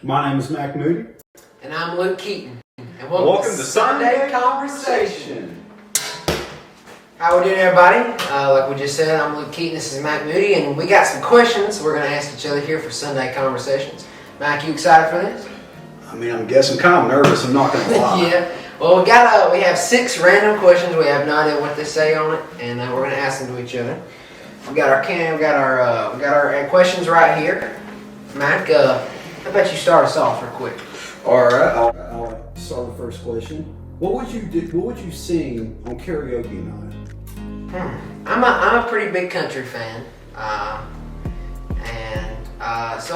My name is Mack Moody. And I'm Luke Keeton. And welcome to Sunday Conversation. How we doing, everybody? Like we just said, I'm Luke Keeton, this is Mack Moody, and we got some questions we're going to ask each other here for Sunday Conversations. Mack, you excited for this? I mean, I'm guessing kind of nervous, I'm not going to lie. Yeah. Well, we have 6 random questions. We have no idea what they say on it, and we're going to ask them to each other. We got our questions right here. Mack, how about you start us off real quick? All right, I'll start the first question. What would you do? What would you sing on karaoke night? I'm a pretty big country fan, so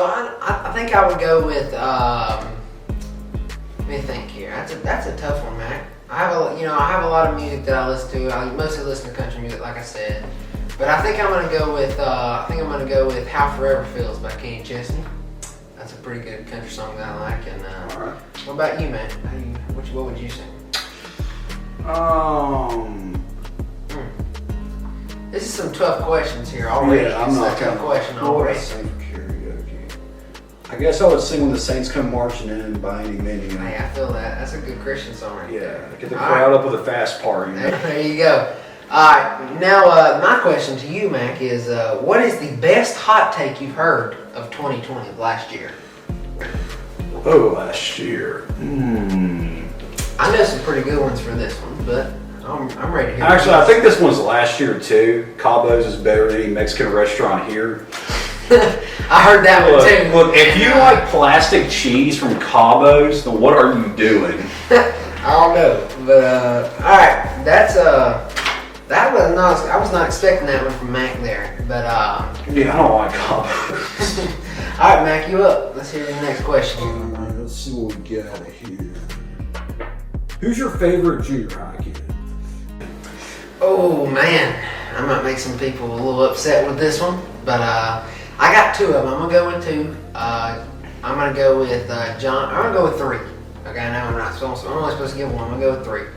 I think I would go with. Let me think here. That's a tough one, Mac. I have a lot of music that I listen to. I mostly listen to country music, like I said, but I think I'm gonna go with "How Forever Feels" by Kenny Chesney. That's a pretty good country song that I like. And all right. What about you, man? What would you sing? This is some tough questions here already. Yeah, I'm not a tough question already. Sing for karaoke. I guess I would sing "When the Saints Come Marching In" by Any Minnie. Hey, I feel that. That's a good Christian song right there. Yeah, get the crowd up with a fast part. You know? There you go. All right, now my question to you, Mac, is what is the best hot take you've heard of 2020, of last year? Oh, last year. I know some pretty good ones for this one, but I'm ready to hear. Actually, I think this one's last year too. Cabo's is better than any Mexican restaurant here. I heard that one too. Look, if you like plastic cheese from Cabo's, then what are you doing? I don't know, but all right, I was not expecting that one from Mac there, but Yeah, I don't like Cabo's. All right, Mac, you up? Let's hear the next question. All right, let's see what we got here. Who's your favorite junior high kid? Oh man, I might make some people a little upset with this one, but I got 2 of them. I'm gonna go with 2. I'm gonna go with John. I'm gonna go with 3. Okay, I know I'm only supposed to give 1. I'm gonna go with 3.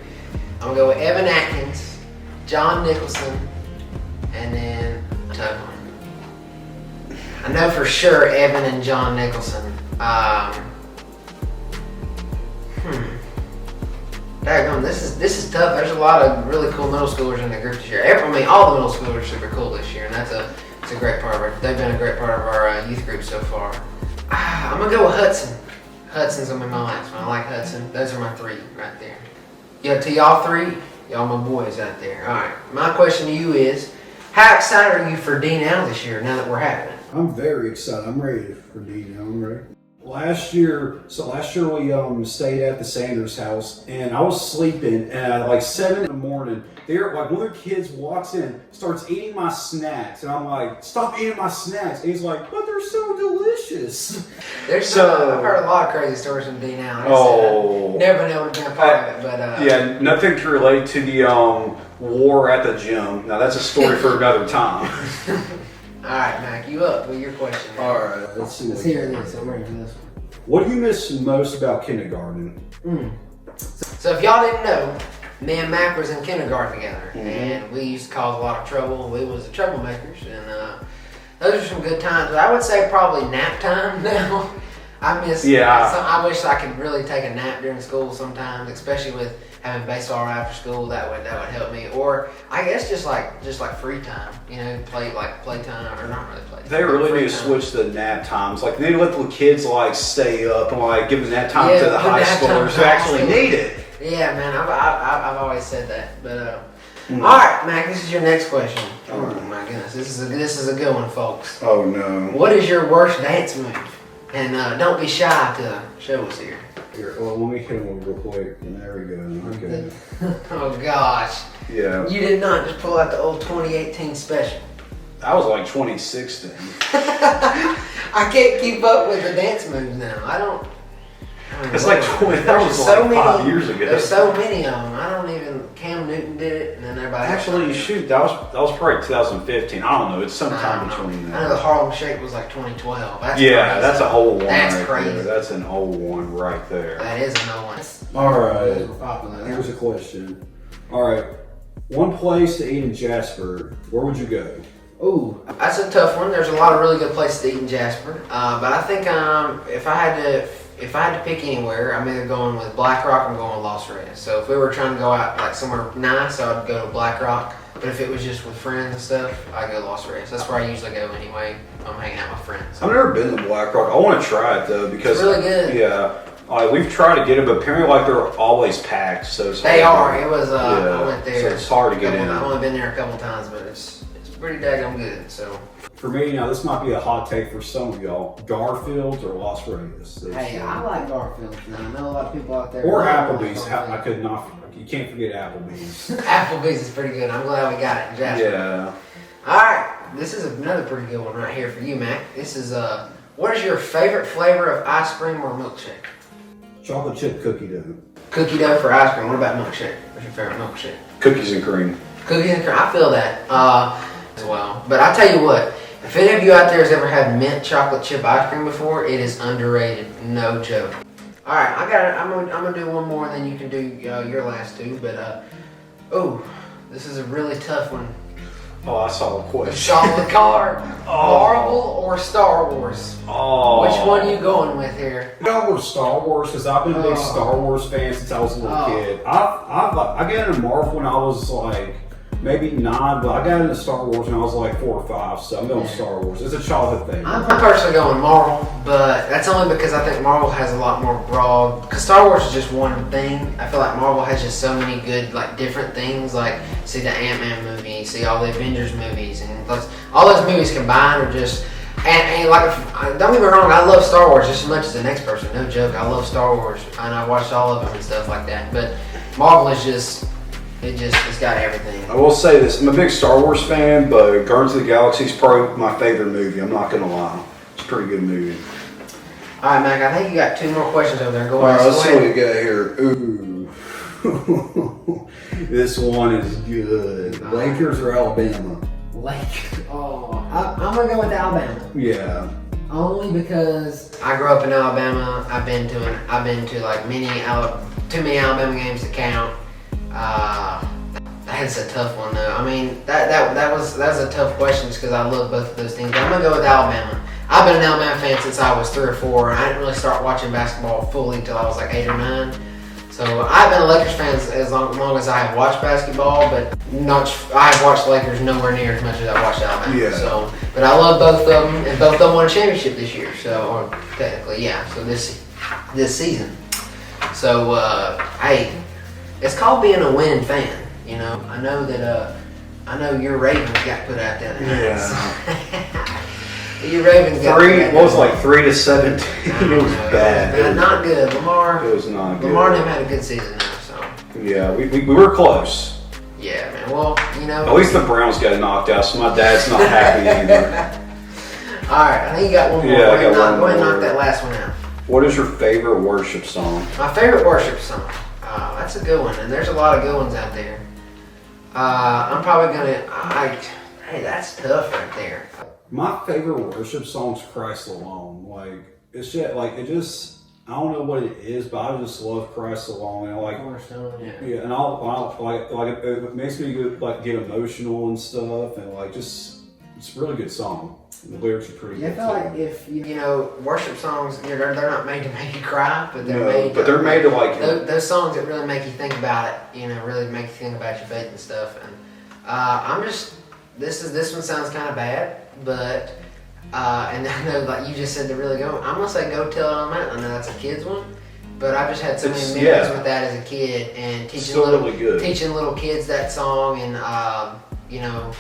I'm gonna go with Evan Atkins, John Nicholson, and then Tugman. I know for sure Evan and John Nicholson. Daggone, this is tough. There's a lot of really cool middle schoolers in the group this year. All the middle schoolers are super cool this year, and it's a great part of it. They've been a great part of our youth group so far. I'm gonna go with Hudson. Hudson's gonna be my last one. I like Hudson. Those are my 3 right there. Yeah, to y'all 3, y'all my boys out there. All right, my question to you is, how excited are you for D-Now this year? Now that we're having it. I'm very excited. I'm ready for D-Now. I'm ready. Last year we stayed at the Sanders house, and I was sleeping at like 7 in the morning. One of their kids walks in, starts eating my snacks, and I'm like, "Stop eating my snacks!" And he's like, "But they're so delicious." I've heard a lot of crazy stories from D-Now. Never been able to be a part of it, but yeah, nothing to relate to the war at the gym. Now that's a story for another time. All right, Mac, you up with your question? Man. All right, let's hear this. I'm ready for this one. What do you miss most about kindergarten? So if y'all didn't know, me and Mac was in kindergarten together, and we used to cause a lot of trouble. We was the troublemakers, and those are some good times. But I would say probably nap time now. I miss. Yeah. I wish I could really take a nap during school sometimes, especially with having baseball right after school. That would help me. Or I guess just like free time, playtime, or not really playtime. They really need to switch the nap times. Like they need to let the kids stay up and give the nap time to the high schoolers who actually need it. Yeah, man, I've always said that. But all right, Mac, this is your next question. Oh my goodness, this is a good one, folks. Oh no. What is your worst dance move? And don't be shy to show us here. Here, well, let me hit one real quick. And there we go. Okay. Oh gosh. Yeah. You did not just pull out the old 2018 special. I was like 2016. I can't keep up with the dance moves now. I don't. It's like 20. That was like 5 years ago. There's so many of them. I don't even. Cam Newton did it, and then everybody. Actually, shoot, that was probably 2015. I don't know. It's sometime between that. I know the Harlem Shake was like 2012. That's crazy. That's a whole one. That's right crazy. There. That's an old one right there. That is an old one. All right. Here's a question. All right. One place to eat in Jasper. Where would you go? Ooh, that's a tough one. There's a lot of really good places to eat in Jasper, but I think if I had to pick anywhere, I'm either going with Black Rock or I'm going with Los Reyes. So if we were trying to go out like somewhere nice, I'd go to Black Rock. But if it was just with friends and stuff, I'd go to Los Reyes. That's where I usually go anyway. I'm hanging out with friends. I've never been to Black Rock. I want to try it though because it's really good. Yeah. We've tried to get it, but apparently, like they're always packed. So it's they hard are. It was. I went there. So it's hard to get in. I've only been there a couple times, but it's pretty daggone good. So for me, now this might be a hot take for some of y'all: Garfield's or Los Reyes. Hey, I like Garfield's. Now I know a lot of people out there. Or Applebee's. I could not. You can't forget Applebee's. Applebee's is pretty good. I'm glad we got it in Jasper. Yeah. All right, this is another pretty good one right here for you, Mac. This is what is your favorite flavor of ice cream or milkshake? Chocolate chip cookie dough. Cookie dough for ice cream. What about milkshake? What's your favorite milkshake? Cookies and cream. Cookies and cream. I feel that as well. But I tell you what, if any of you out there has ever had mint chocolate chip ice cream before, it is underrated. No joke. All right, I got it. I'm gonna do one more, and then you can do your last two. But this is a really tough one. Oh, I saw a question. Chocolate car, Marvel or Star Wars? Oh. Which one are you going with here? I'm going with Star Wars because I've been a big Star Wars fan since I was a little kid. I got into Marvel when I was like maybe 9, but I got into Star Wars when I was like 4 or 5. So I'm going Star Wars. It's a childhood thing. I'm personally going Marvel, but that's only because I think Marvel has a lot more broad. Because Star Wars is just one thing. I feel like Marvel has just so many good, like different things. Like see the Ant-Man movie, see all the Avengers movies, and all those movies combined are just. And like, don't get me wrong, I love Star Wars just as much as the next person. No joke, I love Star Wars, and I watched all of them and stuff like that. But Marvel is just. It's got everything. I will say this, I'm a big Star Wars fan, but Guardians of the Galaxy is probably my favorite movie. I'm not going to lie. It's a pretty good movie. All right, Mac, I think you got 2 more questions over there. Go ahead. All right, let's see what we got here. Ooh. This one is good. Lakers or Alabama? Lakers. Oh, I'm going to go with Alabama. Yeah. Only because I grew up in Alabama. I've been to like too many Alabama games to count. That's a tough one though. I mean, that was a tough question just because I love both of those teams. But I'm gonna go with Alabama. I've been an Alabama fan since I was 3 or 4. I didn't really start watching basketball fully until I was like 8 or 9. So I've been a Lakers fan as long as I have watched basketball, but I have watched Lakers nowhere near as much as I watched Alabama. Yeah. So, but I love both of them, and both of them won a championship this year. So, or technically, yeah. So this season. So hey. It's called being a winning fan, you know. I know your Ravens got put out there. Yeah. Your Ravens got put out there. What was it, like 3-17? It was bad. It was not good. Lamar. It was not good. Lamar never had a good season now, so. Yeah, we were close. Yeah, man. Well, you know. At least the Browns got knocked out, so my dad's not happy either. All right, I think you got one more. Yeah, I got one more. Go ahead and knock that last one out. What is your favorite worship song? My favorite worship song. That's a good one, and there's a lot of good ones out there. I'm probably gonna. Hey, that's tough right there. My favorite worship song's "Christ Alone." Like it's just I don't know what it is, but I just love Christ Alone. And like yeah, and I'll like it makes me get emotional and stuff, and like just it's a really good song. The lyrics are pretty good. I feel like if you know worship songs, they're not made to make you cry, but they're made to like those songs that really make you think about it. You know, really make you think about your faith and stuff. And this one sounds kind of bad, but and I know like you just said to really go. I'm gonna say Go Tell It on That. I know that's a kid's one, but I just had so many memories with that as a kid and teaching little kids that song and you know.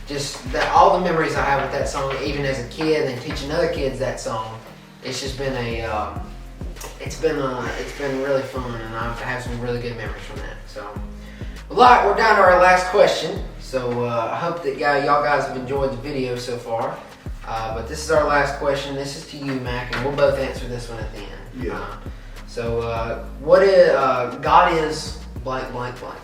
Just all the memories I have with that song, even as a kid, and then teaching other kids that song, it's just been it's been really fun, and I've had some really good memories from that. So, well, we're down to our last question. So I hope that y'all guys have enjoyed the video so far. But this is our last question. This is to you, Mac, and we'll both answer this one at the end. Yeah. So what is God is blank blank blank.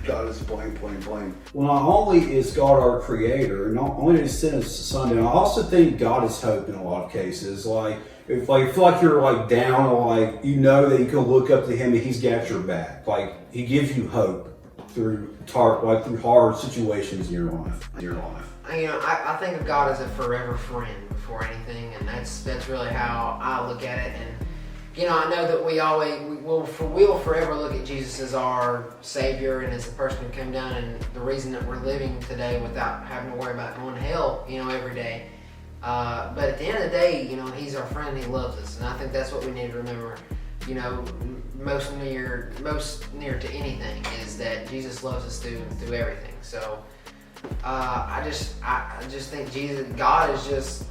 God is blank, blank, blank. Well, not only is God our creator, not only did he send his son down, I also think God is hope in a lot of cases. Like, if you feel like you're like down or like, you know that you can look up to him and he's got your back. Like, he gives you hope through hard situations in your life. I think of God as a forever friend before anything, and that's really how I look at it. And I know that we will forever look at Jesus as our Savior and as the person who came down and the reason that we're living today without having to worry about going to hell, every day. But at the end of the day, He's our friend. He loves us, and I think that's what we need to remember. Most near to anything is that Jesus loves us through everything. So I just think God is just,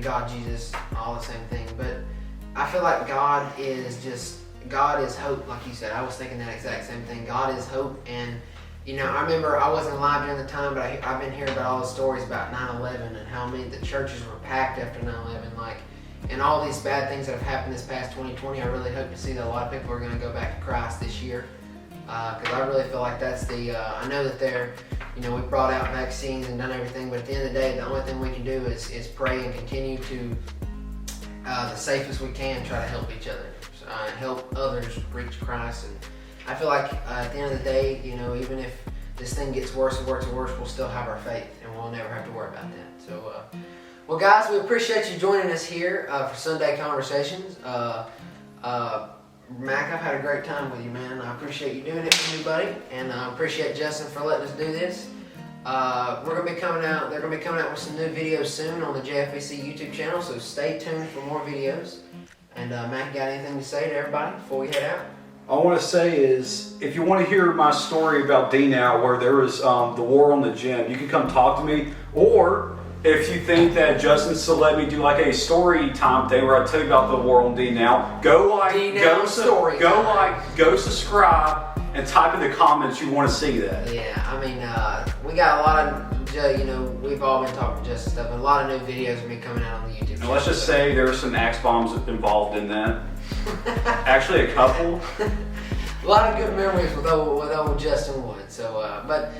God, Jesus, all the same thing. But I feel like God is hope, like you said. I was thinking that exact same thing. God is hope, and I remember I wasn't alive during the time, but I've been hearing about all the stories about 9/11 and how many the churches were packed after 9/11, and all these bad things that have happened this past 2020. I really hope to see that a lot of people are going to go back to Christ this year, because I really feel like that's I know that we brought out vaccines and done everything, but at the end of the day, the only thing we can do is pray and continue to, the safest we can, try to help each other, help others reach Christ. And I feel like at the end of the day, even if this thing gets worse and worse and worse, we'll still have our faith, and we'll never have to worry about that. So, well, guys, we appreciate you joining us here for Sunday Conversations. Mack, I've had a great time with you, man. I appreciate you doing it for me, buddy, and I appreciate Justin for letting us do this. We're going to be coming out. They're going to be coming out with some new videos soon on the JFBC YouTube channel, so stay tuned for more videos. And Mack, got anything to say to everybody before we head out? All I want to say is, if you want to hear my story about D-Now, where there was the war on the gym, you can come talk to me. Or if you think that Justin should let me do like a story time thing where I tell you about the war on D-Now, go subscribe and type in the comments you want to see that. Yeah, we got a lot of, we've all been talking to Justin stuff, and a lot of new videos will be coming out on the YouTube channel. And let's just say there are some axe bombs involved in that. Actually, a couple. A lot of good memories with old Justin Wood. So, but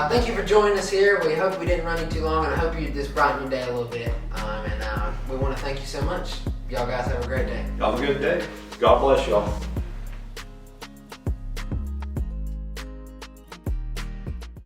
thank you for joining us here. We hope we didn't run you too long, and I hope this brightened your day a little bit. And we want to thank you so much. Y'all guys have a great day. Y'all have a good day. God bless y'all.